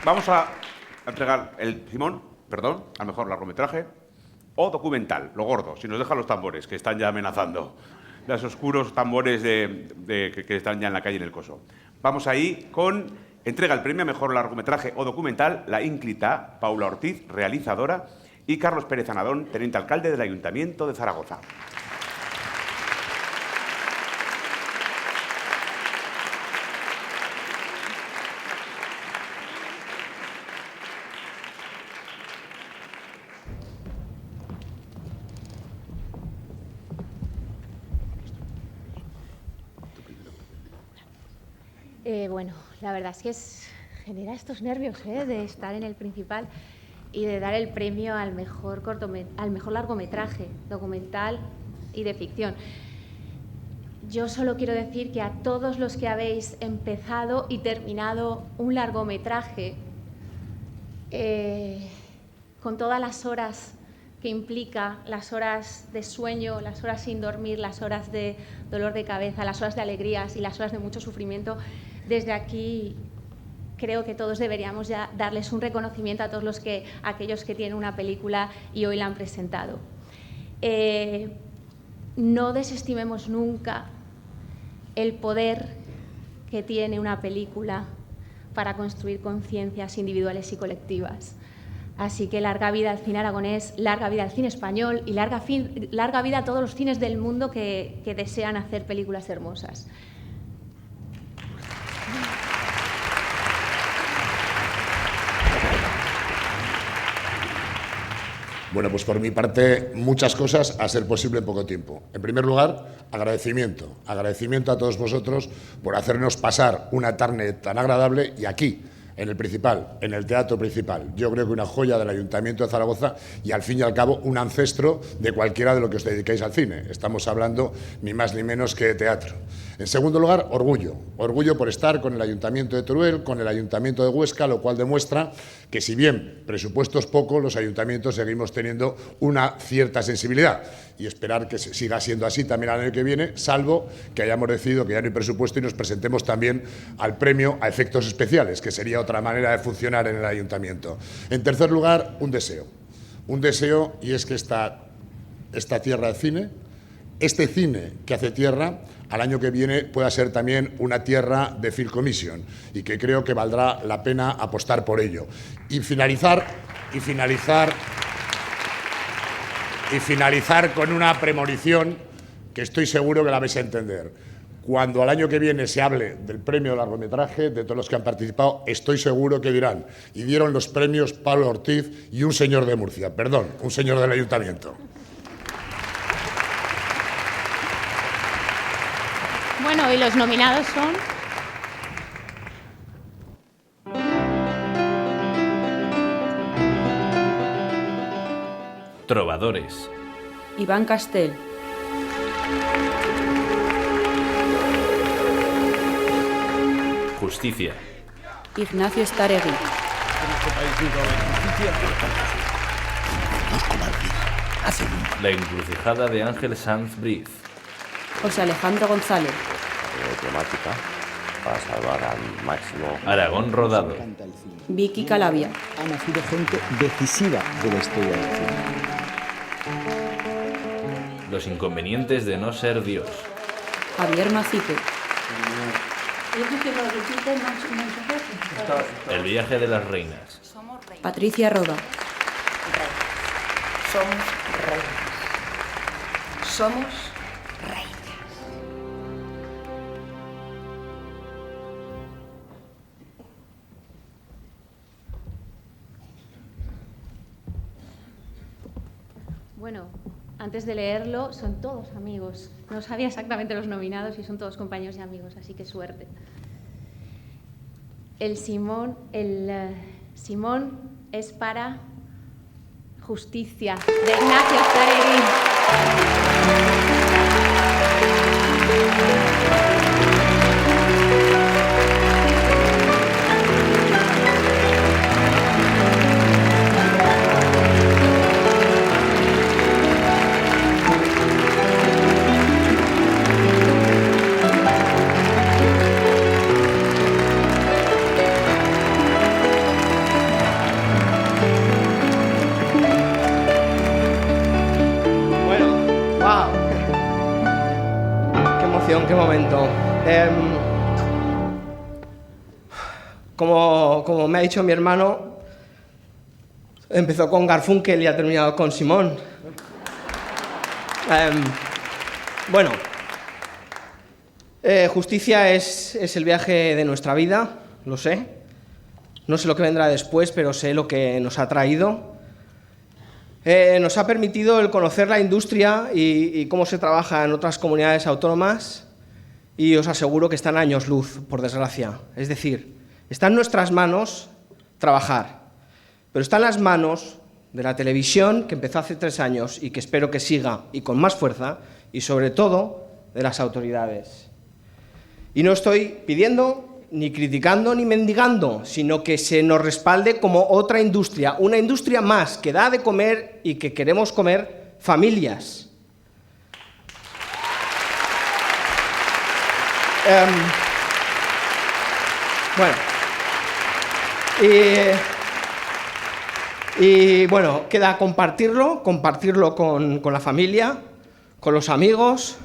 vamos a entregar el Simón, perdón, al mejor largometraje o documental, lo gordo, si nos dejan los tambores, que están ya amenazando, los oscuros tambores que están ya en la calle en el Coso. Vamos ahí con entrega el premio a mejor largometraje o documental, la ínclita Paula Ortiz, realizadora, y Carlos Pérez Anadón, teniente alcalde del Ayuntamiento de Zaragoza. Bueno, la verdad es que genera estos nervios de estar en el principal y de dar el premio al mejor largometraje, documental y de ficción. Yo solo quiero decir que a todos los que habéis empezado y terminado un largometraje con todas las horas que implica, las horas de sueño, las horas sin dormir, las horas de dolor de cabeza, las horas de alegrías y las horas de mucho sufrimiento, desde aquí creo que todos deberíamos ya darles un reconocimiento a todos aquellos que tienen una película y hoy la han presentado. No desestimemos nunca el poder que tiene una película para construir conciencias individuales y colectivas. Así que larga vida al cine aragonés, larga vida al cine español y larga vida a todos los cines del mundo que desean hacer películas hermosas. Bueno, pues por mi parte, muchas cosas a ser posible en poco tiempo. En primer lugar, agradecimiento. Agradecimiento a todos vosotros por hacernos pasar una tarde tan agradable y aquí, en el principal, en el teatro principal. Yo creo que una joya del Ayuntamiento de Zaragoza y, al fin y al cabo, un ancestro de cualquiera de lo que os dedicáis al cine. Estamos hablando ni más ni menos que de teatro. En segundo lugar, orgullo. Orgullo por estar con el Ayuntamiento de Teruel, con el Ayuntamiento de Huesca, lo cual demuestra que, si bien presupuestos poco, los ayuntamientos seguimos teniendo una cierta sensibilidad. Y esperar que siga siendo así también el año que viene, salvo que hayamos decidido que ya no hay presupuesto y nos presentemos también al premio a efectos especiales, que sería otra manera de funcionar en el ayuntamiento. En tercer lugar, un deseo. Un deseo, y es que esta tierra de cine, este cine que hace tierra, al año que viene pueda ser también una tierra de Film Commission, y que creo que valdrá la pena apostar por ello. Y finalizar con una premonición que estoy seguro que la vais a entender. Cuando al año que viene se hable del premio de largometraje, de todos los que han participado, estoy seguro que dirán, y dieron los premios Pablo Ortiz y un señor de Murcia, perdón, un señor del ayuntamiento. Bueno, y los nominados son... Trovadores. Iván Castel. Justicia. Ignacio Staregui. La encrucijada de Ángel Sanz Briz. José Alejandro González. Temática para salvar al máximo. Aragón rodado. Vicky Calavia. Ha nacido gente decisiva de la historia del cine. Los inconvenientes de no ser Dios. Javier Macique. El viaje de las reinas. Patricia Roda. Somos reinas. Somos reinas. Bueno, antes de leerlo, son todos amigos. No sabía exactamente los nominados y son todos compañeros y amigos, así que suerte. El Simón es para Justicia, de Ignacio Staregui. emoción, qué momento. Como me ha dicho mi hermano, empezó con Garfunkel y ha terminado con Simón. Bueno, Justicia es el viaje de nuestra vida, lo sé. No sé lo que vendrá después, pero sé lo que nos ha traído. Nos ha permitido el conocer la industria y cómo se trabaja en otras comunidades autónomas, y os aseguro que están a años luz, por desgracia. Es decir, está en nuestras manos trabajar, pero está en las manos de la televisión, que empezó hace 3 años y que espero que siga y con más fuerza, y sobre todo de las autoridades. Y no estoy pidiendo, ni criticando, ni mendigando, sino que se nos respalde como otra industria, una industria más que da de comer y que queremos comer familias. Bueno, y bueno, queda compartirlo con la familia, con los amigos,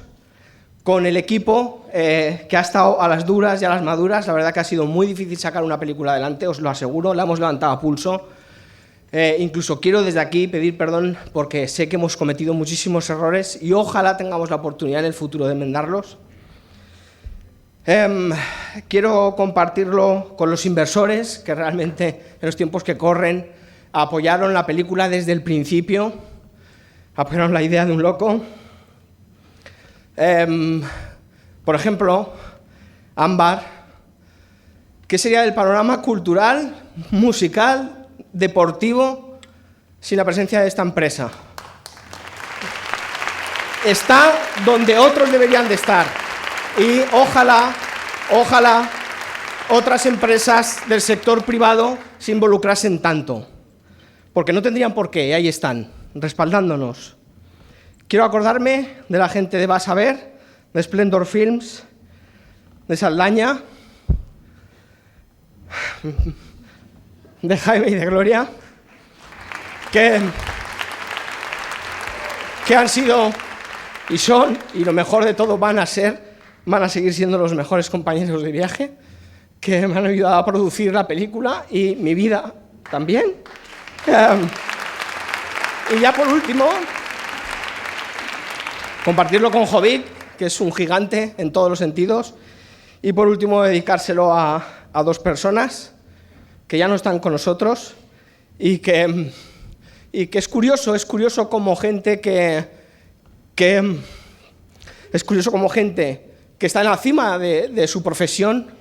con el equipo que ha estado a las duras y a las maduras. La verdad que ha sido muy difícil sacar una película adelante, os lo aseguro, la hemos levantado a pulso. Incluso quiero desde aquí pedir perdón porque sé que hemos cometido muchísimos errores y ojalá tengamos la oportunidad en el futuro de enmendarlos. Quiero compartirlo con los inversores que realmente en los tiempos que corren apoyaron la película desde el principio, apoyaron la idea de un loco. Por ejemplo, Ámbar, ¿qué sería del panorama cultural, musical, deportivo sin la presencia de esta empresa? Está donde otros deberían de estar. Y ojalá otras empresas del sector privado se involucrasen tanto, porque no tendrían por qué, y ahí están, respaldándonos. Quiero acordarme de la gente de Vas a Ver, de Splendor Films, de Saldaña, de Jaime y de Gloria, que han sido y son, y lo mejor de todo van a seguir siendo los mejores compañeros de viaje, que me han ayudado a producir la película y mi vida también. Y ya por último, compartirlo con Jovic, que es un gigante en todos los sentidos, y por último dedicárselo a 2 personas que ya no están con nosotros y que es curioso como gente que está en la cima de su profesión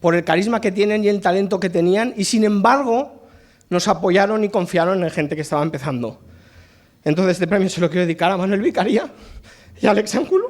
por el carisma que tienen y el talento que tenían, y sin embargo nos apoyaron y confiaron en gente que estaba empezando. Entonces este premio se lo quiero dedicar a Manuel Vicaría y a Alex Ángulo.